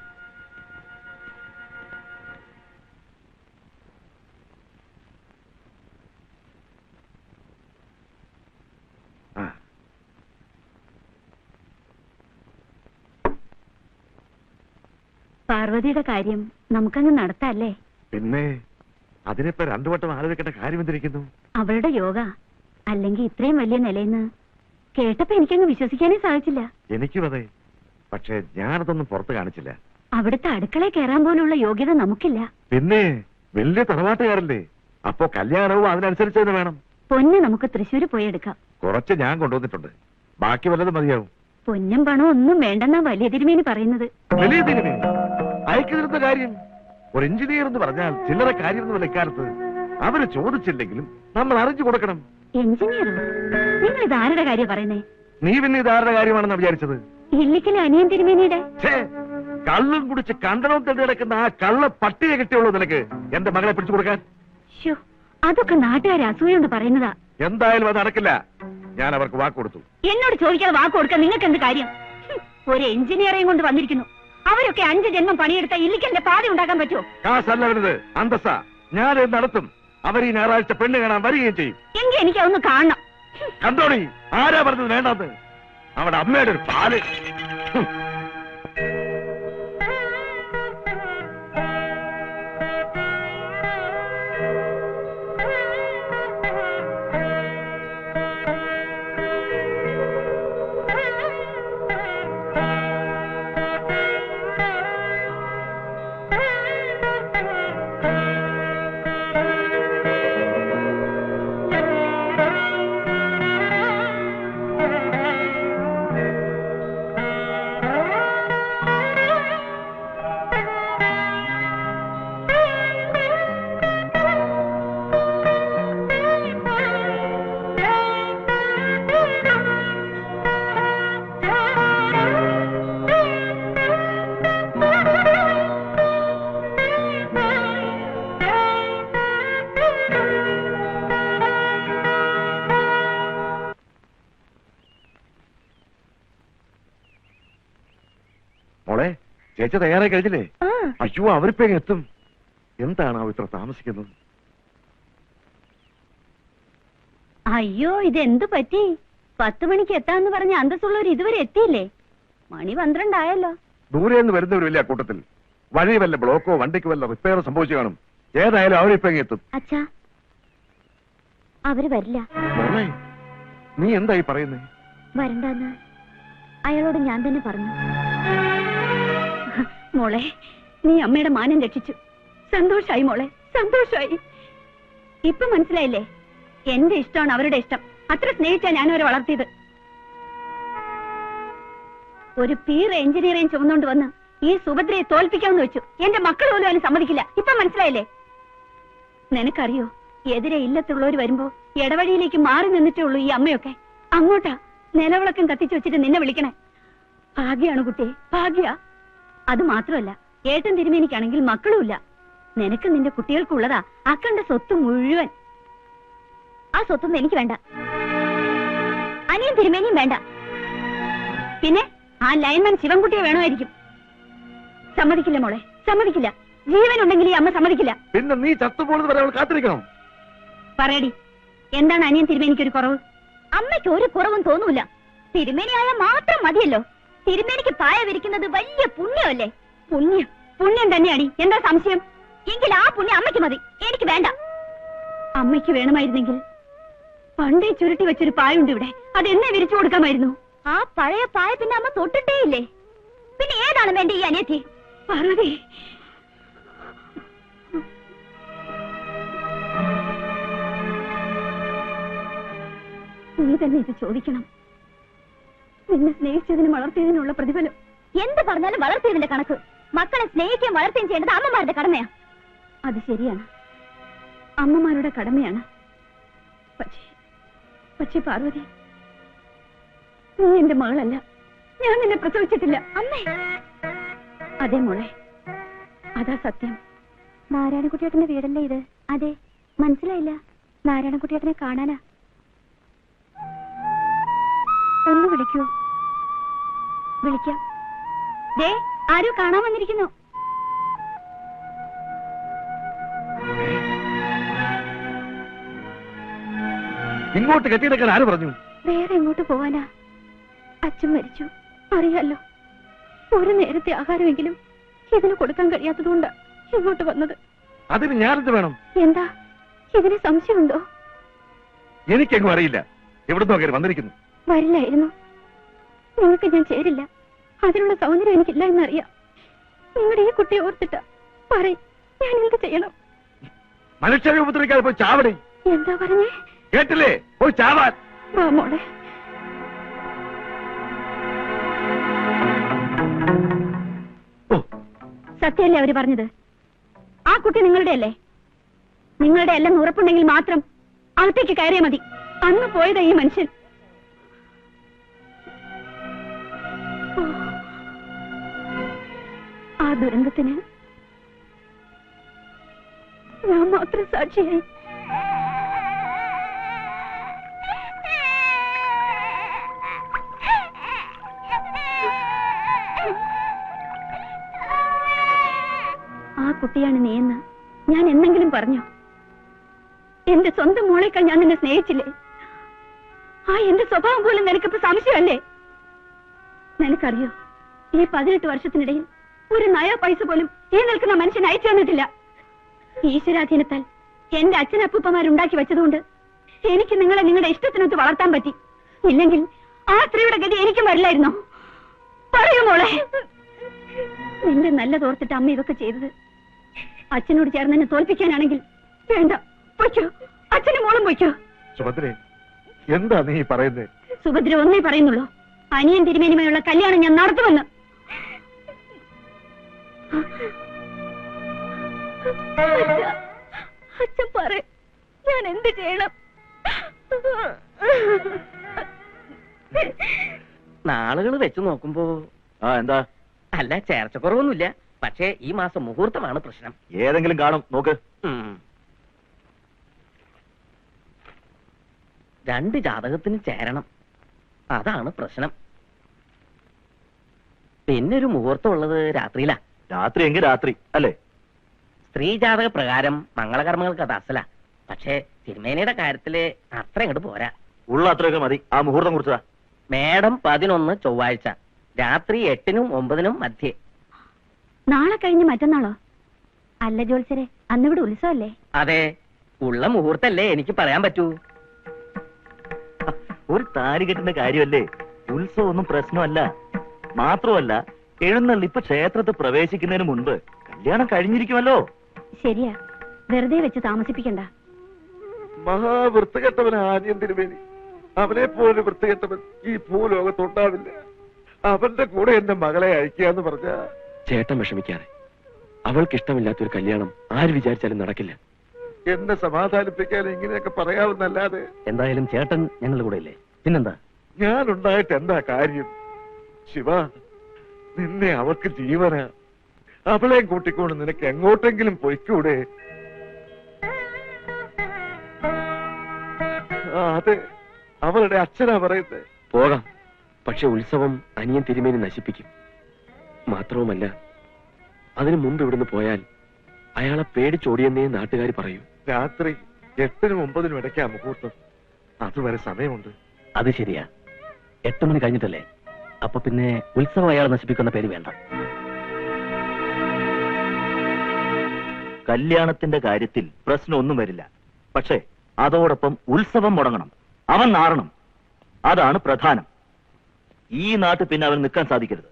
പാർവതിയുടെ കാര്യം നമുക്കങ്ങ് നടത്തല്ലേ? പിന്നെ അതിനിപ്പോ 2 വട്ടം ആലോചിക്കേണ്ട കാര്യം എന്തിരിക്കുന്നു? അവളുടെ യോഗ അല്ലെങ്കിൽ ഇത്രയും വലിയ നിലയിന്ന് കേട്ടപ്പോ എനിക്കങ്ങ് വിശ്വസിക്കാനേ സാധിച്ചില്ല. എനിക്കും അതെ. പക്ഷെ ഞാനതൊന്നും പുറത്ത് കാണിച്ചില്ല. അവിടുത്തെ അടുക്കളയിൽ കയറാൻ പോലുള്ള യോഗ്യത നമുക്കില്ല. പിന്നെ വലിയ തറവാട്ടുകാരല്ലേ? അപ്പോ കല്യാണവും അതിനനുസരിച്ച് തന്നെ വേണം. പൊന്ന് നമുക്ക് തൃശ്ശൂര് പോയി എടുക്കാം. കുറച്ച് ഞാൻ കൊണ്ടുവന്നിട്ടുണ്ട്. ബാക്കി വല്ലതും മതിയാവും. പൊന്നും പണവും ഒന്നും വേണ്ടെന്നാ വലിയ തിരുമേനി പറയുന്നത്. വലിയ തിരുമേനി അയക്കുതിരുന്ന കാര്യം. ഒരു എഞ്ചിനീയർ എന്ന് പറഞ്ഞാൽ ചില്ലറ കാര്യമൊന്നുമല്ല ഇക്കാലത്ത്. അവര് ചോദിച്ചില്ലെങ്കിലും നമ്മൾ അറിഞ്ഞു കൊടുക്കണം. എഞ്ചിനീയറോ? നിങ്ങൾ ഇത് ആരുടെ കാര്യം പറയുന്നേ? നീ പിന്നെ ഇതാരുടെ കാര്യമാണെന്ന് വിചാരിച്ചത്? ഇല്ലിക്കൽ അനിയൻ തിരുമേനിയുടെ. കള്ളും കുടിച്ച് കണ്ടനവും തെണ്ടി കിടക്കുന്ന ആ കള്ള പട്ടിയെ കിട്ടിയുള്ളൂ നിനക്ക് എന്റെ മകളെ പിടിച്ചു കൊടുക്കാൻ. ശ്ശോ, അതൊക്കെ നാട്ടുകാരെ അസൂയോണ്ട് പറയുന്നതാ. എന്തായാലും അത് നടക്കില്ല. ഞാൻ അവർക്ക് വാക്ക് കൊടുത്തു. എന്നോട് ചോദിക്കാതെ വാക്ക് കൊടുക്കാൻ നിങ്ങൾക്ക് എന്ത് കാര്യം? ഒരു എഞ്ചിനീയറെയും കൊണ്ട് വന്നിരിക്കുന്നു. അവരൊക്കെ 5 ജന്മം പണിയെടുത്ത ഇല്ലിക്കലിന്റെ പാതി ഉണ്ടാക്കാൻ പറ്റുമോ? കാശല്ല വരുന്നത്, അന്തസ്സ. ഞാൻ നടത്തും. അവർ ഈ ഞായറാഴ്ച പെണ്ണ് കാണാൻ വരികയും ചെയ്യും. എങ്കിൽ എനിക്ക് അതൊന്ന് കാണണം. കണ്ടോണി, ആരാ പറഞ്ഞത് വേണ്ടാന്ന്? അവിടെ അമ്മയുടെ ഒരു പാല്. മോളെ, ചേച്ചി തയ്യാറായി കഴിഞ്ഞില്ലേ? അയ്യോ, അവരിപ്പോ എത്തും. എന്താണാവോ ഇത്ര താമസിക്കുന്നത്? അയ്യോ ഇതെന്തു പറ്റി? 10 മണിക്ക് എത്താന്ന് പറഞ്ഞ അന്തസ്സുള്ളവർ ഇതുവരെ എത്തിയില്ലേ? മണി 12 ആയല്ലോ. ദൂരെ നിന്ന് വരുന്നവരില്ല കൂട്ടത്തിൽ. വഴി വല്ല ബ്ലോക്കോ വണ്ടിക്ക് വല്ല റിപ്പയറോ സംഭവിച്ചു കാണും. ഏതായാലും അവരിപ്പോ എത്തും. അച്ഛാ അവര് വരില്ല. മോളെ, നീ എന്തായി പറയുന്നേ? വരണ്ടെന്ന് അയാളോട് ഞാൻ തന്നെ പറഞ്ഞു. മോളെ, നീ അമ്മയുടെ മാനം രക്ഷിച്ചു. സന്തോഷായി മോളെ, സന്തോഷായി. ഇപ്പൊ മനസ്സിലായില്ലേ? എന്റെ ഇഷ്ടമാണ് അവരുടെ ഇഷ്ടം. അത്ര സ്നേഹിച്ചാ ഞാൻ അവരെ വളർത്തിയത്. ഒരു പീർ എഞ്ചിനീയറിംഗ് ചുമന്നുകൊണ്ട് വന്ന് ഈ സുഭദ്രയെ തോൽപ്പിക്കാമെന്ന് വെച്ചു. എന്റെ മക്കൾ പോലും അതിന് സമ്മതിക്കില്ല. ഇപ്പൊ മനസ്സിലായില്ലേ? നിനക്കറിയോ, എതിരെ ഇല്ലത്തുള്ളവർ വരുമ്പോ ഇടവഴിയിലേക്ക് മാറി നിന്നിട്ടേ ഉള്ളൂ ഈ അമ്മയൊക്കെ. അങ്ങോട്ടാ നിലവിളക്കം കത്തിച്ചു വെച്ചിട്ട് നിന്നെ വിളിക്കണേ. ഭാഗ്യാണ് കുട്ടിയെ, ഭാഗ്യ. അത് മാത്രമല്ല, ഏട്ടൻ തിരുമേനിക്കാണെങ്കിൽ മക്കളുമില്ല. നിനക്ക് നിന്റെ കുട്ടികൾക്കുള്ളതാ അക്കണ്ട സ്വത്ത് മുഴുവൻ. ആ സ്വത്തൊന്നും എനിക്ക് വേണ്ട, അനിയൻ തിരുമേനിയും വേണ്ട. പിന്നെ ആ ലൈൻമാൻ ശിവൻകുട്ടിയെ വേണമായിരിക്കും. സമ്മതിക്കില്ല മോളെ, സമ്മതിക്കില്ല. ജീവനുണ്ടെങ്കിൽ ഈ അമ്മ സമ്മതിക്കില്ല. പിന്നെ നീ ചത്തുപോകുന്നത് വരെ അവൾ കാത്തിരിക്കണം. പറയടി, എന്താണ് അനിയൻ തിരുമേനിക്ക് ഒരു കുറവ്? അമ്മയ്ക്ക് ഒരു കുറവും തോന്നൂല. തിരുമേനിയായ മാത്രം മതിയല്ലോ. തിരുമേനിക്ക് പായ വിരിക്കുന്നത് വലിയ പുണ്യമല്ലേ? പുണ്യം പുണ്യം തന്നെയാടി. എന്താ സംശയം? എങ്കിൽ ആ പുണ്യം അമ്മയ്ക്ക് മതി, എനിക്ക് വേണ്ട. അമ്മയ്ക്ക് വേണമായിരുന്നെങ്കിൽ പണ്ടേ ചുരുട്ടി വെച്ചൊരു പായുണ്ട് ഇവിടെ. അതെന്നെ വിരിച്ചു കൊടുക്കാമായിരുന്നു. ആ പഴയ പായ പിന്നെ അമ്മ തൊട്ടിട്ടേ ഇല്ലേ. പിന്നെ ഏതാണ് വേണ്ട ഈ അനിയത്തി? പാർവതി, നീ തന്നെ ഇത് ചോദിക്കണം. നിന്നെ സ്നേഹിച്ചതിനും വളർത്തിയതിനുള്ള പ്രതിഫലം. എന്ത് പറഞ്ഞാലും വളർത്തിയതിന്റെ കണക്ക്. മക്കളെ സ്നേഹിക്കുകയും വളർത്തുകയും ചെയ്യേണ്ടത് അമ്മമാരുടെ കടമയാ. അത് ശരിയാണ്, അമ്മമാരുടെ കടമയാണ്. പക്ഷേ പാർവതി, നീ എന്റെ മകളല്ല. ഞാൻ നിന്നെ പ്രസവിച്ചിട്ടില്ല. അമ്മേ. അതെ മോളെ, അതാ സത്യം. നാരായണക്കുട്ടിയേട്ടന്റെ വീടല്ലേ ഇത്? അതെ. മനസ്സിലായില്ല? നാരായണക്കുട്ടിയേട്ടനെ കാണാനാ. ഒന്ന് വിളിക്കൂ. വിളിക്കാം. ദേ ആരോ കാണാൻ വന്നിരിക്കുന്നു. ഇങ്ങോട്ട് കെട്ടിയെടുക്കാൻ ആര് പറഞ്ഞു? വേറെ എങ്ങോട്ട് പോവാനാ? അച്ഛൻ മരിച്ചു, അറിയാലോ. ഒരു നേരത്തെ ആഹാരമെങ്കിലും ഇതിന് കൊടുക്കാൻ കഴിയാത്തതുകൊണ്ടാ ഇങ്ങോട്ട് വന്നത്. അതിന് ഞാനെന്ത് വേണം? എന്താ ഇതിന് സംശയമുണ്ടോ? എനിക്കെങ്ങും അറിയില്ല. എവിടുന്നോ കയറി വന്നിരിക്കുന്നു. വരില്ലായിരുന്നു. നിങ്ങൾക്ക് ഞാൻ ചേരില്ല. അതിനുള്ള സൗന്ദര്യം എനിക്കില്ല എന്നറിയാം. നിങ്ങളുടെ ഈ കുട്ടിയെ ഓർത്തിട്ടാ. പറയും, ഞാൻ എന്ത് ചെയ്യണം? മനുഷ്യരെ ഉപദ്രവിക്കാതെ പോയി ചാവടി. എന്താ പറഞ്ഞേ? കേട്ടില്ലേ? പോയി ചാവാൻ. വാ മോളെ. സത്യമല്ലേ അവര് പറഞ്ഞത്? ആ കുട്ടി നിങ്ങളുടെ അല്ലേ? നിങ്ങളുടെ എല്ലാം ഉറപ്പുണ്ടെങ്കിൽ മാത്രം അകത്തേക്ക് കയറിയാൽ മതി. അന്ന് പോയതാ ഈ മനുഷ്യൻ. ആ ദുരന്തത്തിന് ഞാൻ മാത്രം സാക്ഷിയായി. ആ കുട്ടിയാണ് നീയെന്ന് ഞാൻ എന്തെങ്കിലും പറഞ്ഞു? എന്റെ സ്വന്തം മോളേക്കാൾ ഞാൻ നിന്നെ സ്നേഹിച്ചില്ലേ? ആ എന്റെ സ്വഭാവം പോലും നിനക്കിപ്പോ സംശയമല്ലേ? നിനക്കറിയോ, ഈ 18 വർഷത്തിനിടയിൽ ഒരു നയ പൈസ പോലും ഈ നിൽക്കുന്ന മനുഷ്യൻ അയച്ചു തന്നിട്ടില്ല. ഈശ്വരാധീനത്താൽ എന്റെ അച്ഛനപ്പൂപ്പന്മാരുണ്ടാക്കി വെച്ചതുകൊണ്ട് എനിക്ക് നിങ്ങളെ നിങ്ങളുടെ ഇഷ്ടത്തിനൊത്ത് വളർത്താൻ പറ്റി. ഇല്ലെങ്കിൽ ആ സ്ത്രീയുടെ ഗതി എനിക്കും വരില്ലായിരുന്നോ? പറയൂ മോളെ. നിന്റെ നല്ലതോർത്തിട്ട് അമ്മ ഇതൊക്കെ ചെയ്തത്. അച്ഛനോട് ചേർന്ന് എന്നെ തോൽപ്പിക്കാനാണെങ്കിൽ വേണ്ട, പൊയ്ക്കോ. അച്ഛനും മോളും പൊയ്ക്കോ. സുഭദ്രേ, എന്താ നീ പറയുന്നത്? സുഭദ്ര ഒന്നേ പറയുന്നുള്ളൂ, അനിയൻ തിരുമേനിയുമായുള്ള കല്യാണം ഞാൻ നടത്തുമെന്ന്. അച്ഛൻ പറ, ഞാൻ എന്ത് ചെയ്യണം? നാളുകൾ വെച്ച് നോക്കുമ്പോ എന്താ? അല്ല, ചേർച്ചക്കുറവൊന്നുമില്ല. പക്ഷേ ഈ മാസം മുഹൂർത്തമാണ് പ്രശ്നം. ഏതെങ്കിലും കാണും, നോക്ക്. 2 ജാതകത്തിന് ചേരണം, അതാണ് പ്രശ്നം. പിന്നെ ഒരു മുഹൂർത്തം ഉള്ളത് രാത്രിയിലാ. രാത്രി എങ്കിൽ രാത്രി അല്ലേ? സ്ത്രീജാതക പ്രകാരം മംഗളകർമ്മങ്ങൾക്ക് അത് അസല. പക്ഷേ തിരുമേനിയുടെ കാര്യത്തില് അത്ര ഇങ്ങോട്ട് പോരാ. ഉള്ള അത്രയൊക്കെ മതി. ആ മുഹൂർത്തം കുറിച്ചതാ. മേടം 11 ചൊവ്വാഴ്ച രാത്രി 8-നും 9-നും മധ്യേ. നാളെ കഴിഞ്ഞ് മറ്റന്നാളോ? അല്ല ജോത്സരെ, അന്നിവിടെ ഉത്സവല്ലേ? അതെ, ഉള്ള മുഹൂർത്തല്ലേ എനിക്ക് പറയാൻ പറ്റൂ. ഒരു താലി കെട്ടുന്ന കാര്യമല്ലേ, ഉത്സവമൊന്നും പ്രശ്നമല്ല. മാത്രമല്ല എഴുന്നള്ളിപ്പ് ക്ഷേത്രത്തിൽ പ്രവേശിക്കുന്നതിന് മുൻപ് കല്യാണം കഴിഞ്ഞിരിക്കുമല്ലോ. ശരിയാ, വെറുതെ വെച്ച് താമസിപ്പിക്കണ്ട. മഹാവൃത്തികെട്ടവൻ ആനിയൻ തിരുമേനി. അവനെ പോലെ വൃത്തികെട്ടവൻ ഈ ഭൂലോകത്തുണ്ടാവില്ല. അവന്റെ കൂടെ എന്റെ മകളെ അയക്കാന്ന് പറഞ്ഞ. ചേട്ടൻ വിഷമിക്കാതെ. അവൾക്ക് ഇഷ്ടമില്ലാത്തൊരു കല്യാണം ആര് വിചാരിച്ചാലും നടക്കില്ല. എന്നെ സമാധാനിപ്പിക്കാൻ ഇങ്ങനെയൊക്കെ പറയാവുന്നല്ലാതെ. എന്തായാലും ചേട്ടൻ ഞങ്ങളുടെ കൂടെ ഇല്ലേ, പിന്നെന്താ? ഞാനുണ്ടായിട്ട് എന്താ കാര്യം? ശിവ, നിന്നെ അവൾക്ക് ജീവനാ. അവളെയും കൂട്ടിക്കൊണ്ട് നിനക്ക് എങ്ങോട്ടെങ്കിലും പൊയ്ക്കൂടെ? അതെ, അവളുടെ അച്ഛനാ പറയുന്നത്. പോകാം, പക്ഷെ ഉത്സവം അനിയൻ തിരുമേനി നശിപ്പിക്കും. മാത്രവുമല്ല, അതിനു മുമ്പ് ഇവിടുന്ന് പോയാൽ അയാളെ പേടിച്ചോടിയെന്നേ നാട്ടുകാർ പറയൂ. രാത്രി 8-നും 9-നും ഇടയ്ക്കാ മുഹൂർത്തം. അതുവരെ സമയമുണ്ട്. അത് ശരിയാ, 8 മണി കഴിഞ്ഞിട്ടല്ലേ. അപ്പൊ പിന്നെ ഉത്സവം അയാളെ നശിപ്പിക്കുന്ന പേര് വേണ്ട. കല്യാണത്തിന്റെ കാര്യത്തിൽ പ്രശ്നമൊന്നും വരില്ല. പക്ഷേ അതോടൊപ്പം ഉത്സവം മുടങ്ങണം, അവൻ നാറണം. അതാണ് പ്രധാനം. ഈ നാട്ടിൽ പിന്നെ അവൻ നിൽക്കാൻ സാധിക്കരുത്.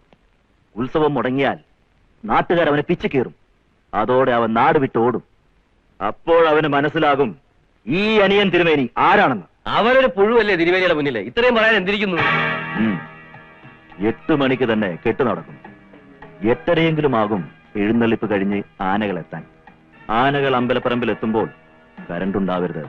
ഉത്സവം മുടങ്ങിയാൽ നാട്ടുകാർ അവനെ പിച്ചു കീറും. അതോടെ അവൻ നാട് വിട്ടോടും. അപ്പോഴവന് മനസ്സിലാകും ഈ അനിയൻ തിരുമേനി ആരാണെന്ന്. അവരൊരു പുഴുവല്ലേ തിരുമേനിയുടെ മുന്നിൽ? ഇത്രയും പറയാൻ എന്തിരിക്കുന്നു? 8 മണിക്ക് തന്നെ കെട്ടു നടക്കും. 8:30 ആകും എഴുന്നള്ളിപ്പ് കഴിഞ്ഞ് ആനകൾ എത്താൻ. ആനകൾ അമ്പലപ്പറമ്പിൽ എത്തുമ്പോൾ കരണ്ട് ഉണ്ടാവരുത്,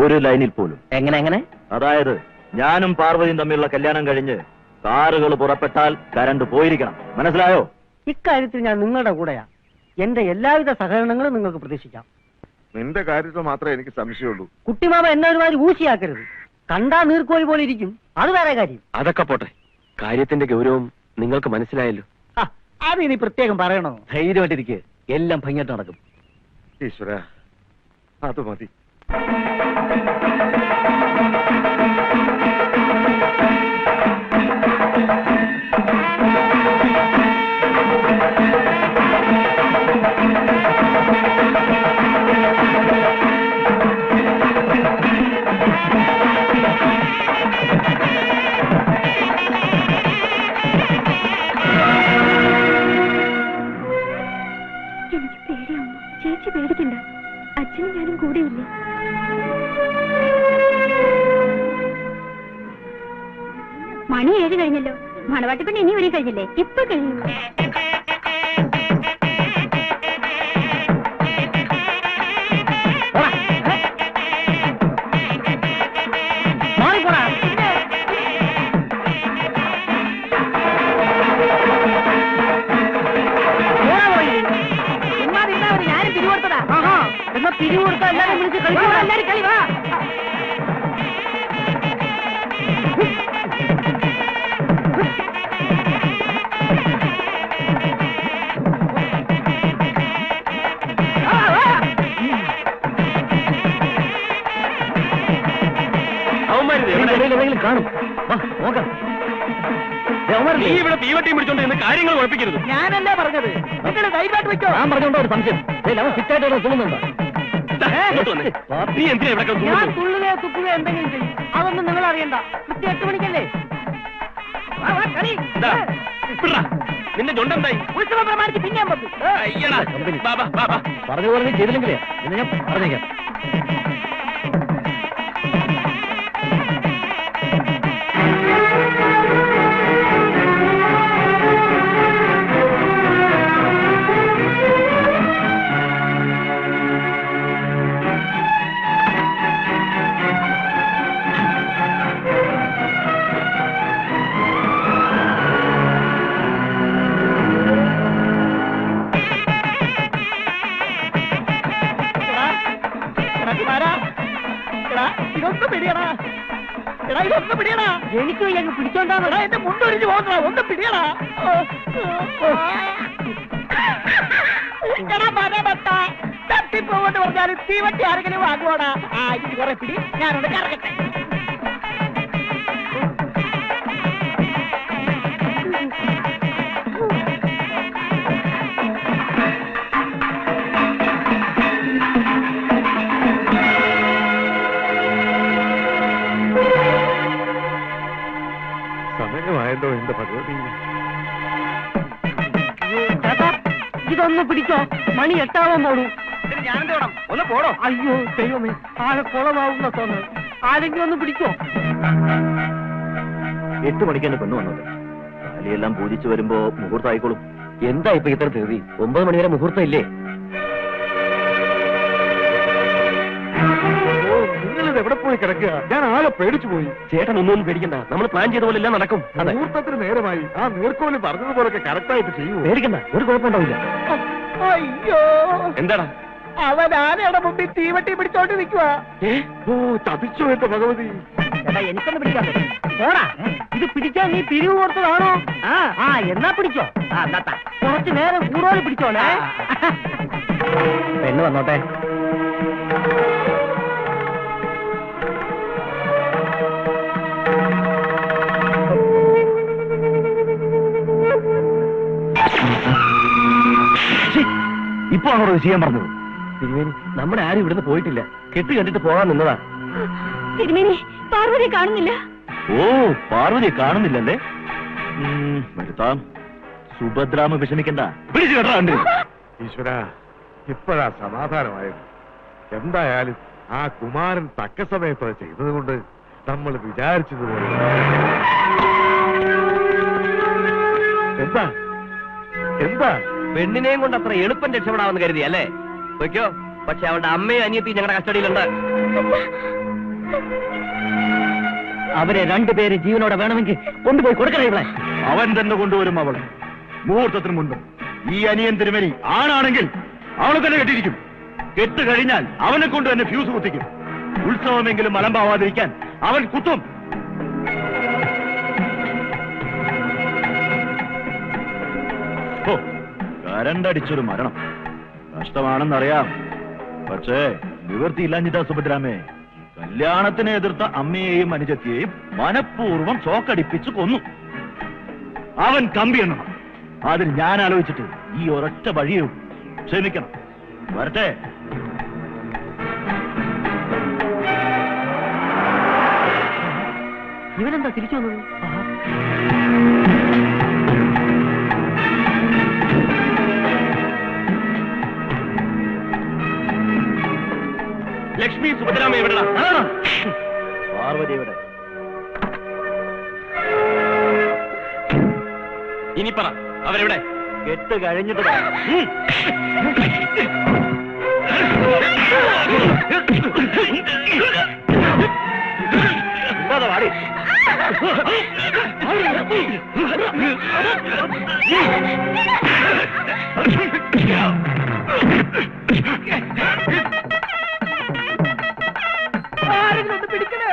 ഒരു ലൈനിൽ പോലും. എങ്ങനെ? അതായത് ഞാനും പാർവതിയും തമ്മിലുള്ള കല്യാണം കഴിഞ്ഞ് കാറുകൾ പുറപ്പെട്ടാൽ കരണ്ട് പോയിരിക്കണം. മനസ്സിലായോ? ഇക്കാര്യത്തിൽ ഞാൻ നിങ്ങളുടെ കൂടെയാ. എന്റെ എല്ലാവിധ സഹകരണങ്ങളും നിങ്ങൾക്ക് പ്രതീക്ഷിക്കാം. നിന്റെ കാര്യത്തിൽ മാത്രമേ എനിക്ക് സംശയമുള്ളൂ. കുട്ടിമാമ എന്നെ ഒരുമാതിരി ഊശിയാക്കരുത്. കണ്ടാ നീർക്കോലി പോലെ ഇരിക്കും, അത് വേറെ കാര്യം. അതൊക്കെ പോട്ടെ, കാര്യത്തിന്റെ ഗൗരവം നിങ്ങൾക്ക് മനസ്സിലായല്ലോ. അത് ഇനി പ്രത്യേകം പറയണോ? ധൈര്യമായിട്ടിരിക്കുക, എല്ലാം ഭംഗിയായിട്ട് നടക്കും. ഈശ്വര, അത് മതി. എനിക്ക് പേടിയാവുന്നു. ചേച്ചി പേടിക്കണ്ട, അച്ഛനും ഞാനും കൂടെയില്ലേ. മണി 7 കഴിഞ്ഞല്ലോ. മണവാട്ടിപ്പെണ്ണ് ഇനി വരെ കഴിഞ്ഞില്ലേ? ഇപ്പൊ കഴിയും. പിരികൊടുത്താ എല്ലാരും വിളിച്ച് എല്ലാരും കളി വാ. കാണും, നോക്കാം. നീ ഇവിടെ തീവട്ടിയും പിടിച്ചോണ്ട് ഇന്ന് കാര്യങ്ങൾ കുഴപ്പിക്കരുത്. ഞാനല്ലേ പറഞ്ഞത്, നിങ്ങൾ ധൈര്യമായിട്ട് വെക്കോ. ഞാൻ പറഞ്ഞോണ്ടോ ഒരു സംശയം. അവൻ ഫിറ്റായിട്ട് തോന്നുന്നുണ്ടോ? നീ എന്തിനാ ഇവിടെ ഞാൻ തുള്ളുകയോ തുക്കുകയോ എന്തെങ്കിലും ചെയ്യും, അതൊന്നും നിങ്ങൾ അറിയണ്ട. കൃത്യം 8 മണിക്കല്ലേ. നിന്റെ ചൊണ്ടെന്തായി? ഉത്സവം പ്രമാണിച്ച് പിന്നെയാൻ പറ്റും. പറഞ്ഞ പോലെ നീ ചെയ്തില്ലെങ്കിലേ എന്ന് ഞാൻ പറഞ്ഞേക്കാം. എനിക്ക് ഞങ്ങൾ പിടിച്ചോണ്ടാ എന്റെ മുണ്ടൊരിഞ്ഞ് പോകണ ഒന്ന് പിടിയടാ. തട്ടിപ്പോകൊണ്ട് പറഞ്ഞാലും തീവട്ടി ആരെങ്കിലും വാങ്ങുവാടാ. ആ ഇത് കുറെ പിടി, ഞാനൊന്ന് കറങ്ങട്ടെ. സമയമായല്ലോ എന്റെ ഭഗവതി. ഇതൊന്ന് പിടിച്ചോ, മണി 8 പോണു. ഞാനെന്ത് വേണം? ഒന്ന് പോടോ. അയ്യോ ദൈവമേ, ആളെ കുളമാവുന്ന തോന്നുന്നു. ആരെങ്കിലും ഒന്ന് പിടിച്ചോ. 8 മണിക്കാണ് പെണ്ണ് വന്നത്. കാലിയെല്ലാം പൂജിച്ചു വരുമ്പോ മുഹൂർത്തം ആയിക്കോളും. എന്താ ഇപ്പൊ ഇത്ര തീയതി? 9 മണി വരെ മുഹൂർത്തം ഇല്ലേ? നിങ്ങളിത് എവിടെ പോയി കിടക്കുക? ഞാൻ ആളെ പേടിച്ചു പോയി. ചേട്ടൻ ഒന്നും പേടിക്കണ്ട, നമ്മൾ പ്ലാൻ ചെയ്ത പോലെ എല്ലാം നടക്കും. അതെ, മുഹൂർത്തത്തിന് നേരമായി. ആ നീർക്കോലി പറഞ്ഞതുപോലൊക്കെ കറക്റ്റായിട്ട് ചെയ്യൂ. പേടിക്കണ്ട, ഒരു കുഴപ്പമുണ്ടാവില്ല. അയ്യോ, എന്താടാ? അവൻ ആനയുടെ മുമ്പിൽ തീവട്ടി പിടിച്ചോണ്ട് നിൽക്കുക. ഓ ചതിച്ചു എന്റെ ഭഗവതി. എനിക്കൊന്ന് പിടിക്കാതെ പോടാ. ഇത് പിടിച്ചാൽ നീ പിരിവ് കൊടുത്തതാണോ? ആ എന്നാ പിടിച്ചോ. കുറച്ചു നേരം കൂടുതൽ പിടിച്ചോളേ. പെണ്ണ് വന്നോട്ടെ. ഇപ്പൊ അങ്ങോട്ട് ചെയ്യാൻ പറഞ്ഞത്. തിരുമേനി, നമ്മുടെ ആരും ഇവിടുന്ന് പോയിട്ടില്ല. കെട്ട് കണ്ടിട്ട് പോകാൻ നിന്നതാ. തിരുമേനി, പാർവതി കാണുന്നില്ല. ഓ, പാർവതി കാണുന്നില്ലല്ലേ? വരുത്താം. സുഭദ്രാമ വിഷമിക്കണ്ട. പിടിച്ചു കേട്ടാ. ഈശ്വര, ഇപ്പോഴാ സമാധാനമായത്. എന്തായാലും ആ കുമാരൻ തക്ക സമയത്ത് അത് ചെയ്തത് കൊണ്ട് നമ്മൾ വിചാരിച്ചതുപോലെ. എന്താ എന്താ പെണ്ണിനെയും കൊണ്ട് അത്ര എളുപ്പം രക്ഷപ്പെടാമെന്ന് കരുതി അല്ലേ? വയ്ക്കോ, പക്ഷെ അവളുടെ അമ്മയും അനിയത്തിയും ഞങ്ങളുടെ കസ്റ്റഡിയിലുണ്ട്. അവരെ 2 പേര് ജീവനോടെ വേണമെങ്കിൽ കൊണ്ടുപോയി കൊടുക്കണേ ഇവിടെ. അവൻ തന്നെ കൊണ്ടുവരും. അവൾ മുഹൂർത്തത്തിന് മുൻപ്. ഈ അനിയൻ തിരുമേനി ആണാണെങ്കിൽ അവളെ തന്നെ കെട്ടിയിരിക്കും. കെട്ട് കഴിഞ്ഞാൽ അവനെ കൊണ്ട് തന്നെ ഫ്യൂസ് കുത്തിക്കും. ഉത്സവമെങ്കിലും അലമ്പാവാതിരിക്കാൻ അവൻ കുത്തും. കരണ്ടടിച്ചൊരു മരണം കഷ്ടമാണെന്നറിയാം. പക്ഷേ നിവൃത്തിയില്ലാഞ്ഞിട്ടാ സുഭദ്രാമേ. കല്യാണത്തിനെ എതിർത്ത അമ്മയെയും അനുജത്തിയെയും മനഃപൂർവ്വം ചോക്കടിപ്പിച്ച് കൊന്നു. അവൻ കമ്പി എണ്ണണം. അതിന് ഞാൻ ആലോചിച്ചിട്ട് ഈ ഒരൊറ്റ വഴിയും. ക്ഷമിക്കണം. വരട്ടെ. ഇവനെന്താ തിരിച്ചു വന്നത്? ലക്ഷ്മി, സുഭദ്രാമ എവിടെടാ? പാർവതി എവിടെ? ഇനി പറ, അവരെവിടെ? കെട്ട് കഴിഞ്ഞിട്ട് എന്താ വാടി? ആരെങ്കിലും ഒന്ന് പിടിക്കണേ.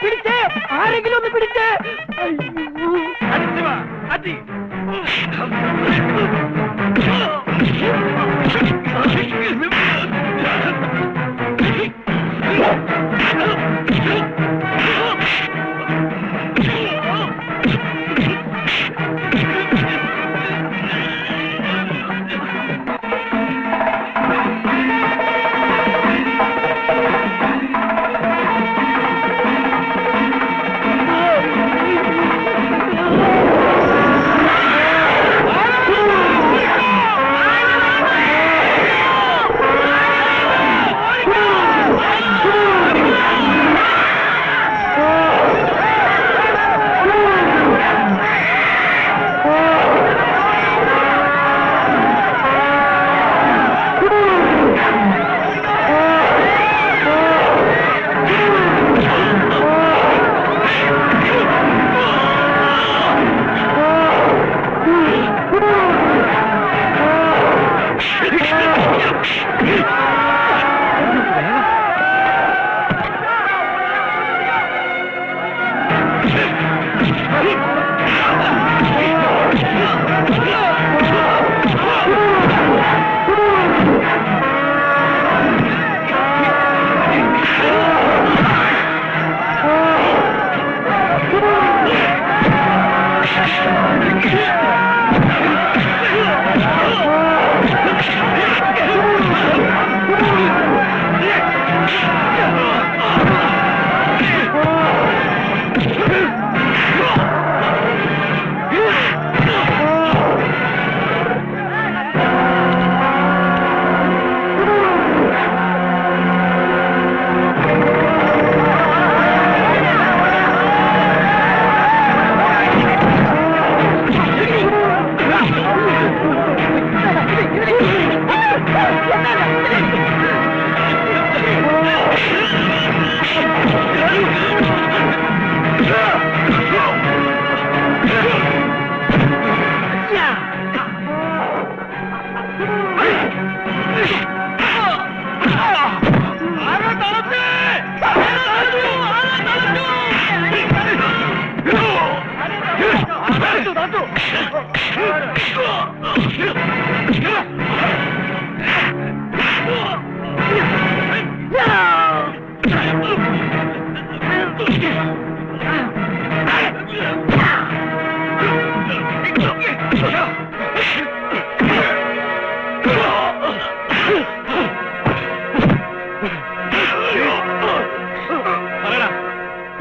പിടിച്ചേ, ആരെങ്കിലും ഒന്ന് പിടിച്ചേ.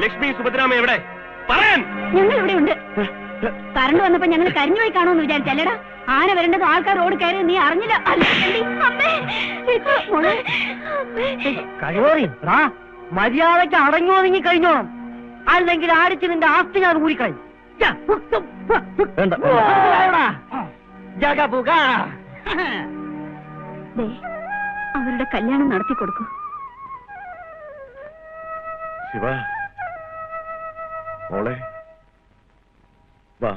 ലക്ഷ്മി സുഭദ്രാമ എവിടെ പറയാൻ? ഞങ്ങൾ ഇവിടെ ഉണ്ട്. കറണ്ട് വന്നപ്പോ ഞങ്ങൾ കരിഞ്ഞുപോയി കാണുമെന്ന് വിചാരിച്ചല്ലടാ. ആന വരേണ്ടത് ആൾക്കാർ റോഡ് കയറി നീ അറിഞ്ഞില്ല. കഴിവറി മര്യാദയ്ക്ക് അടങ്ങി ഒതുങ്ങി കഴിഞ്ഞോണം, അല്ലെങ്കിൽ ആടിച്ച് നിന്റെ ആസ്തി ഞാൻ ഊരിക്കളയും. അവരുടെ കല്യാണം നടത്തി കൊടുക്കൂ. ശിവ മോളെ വാ.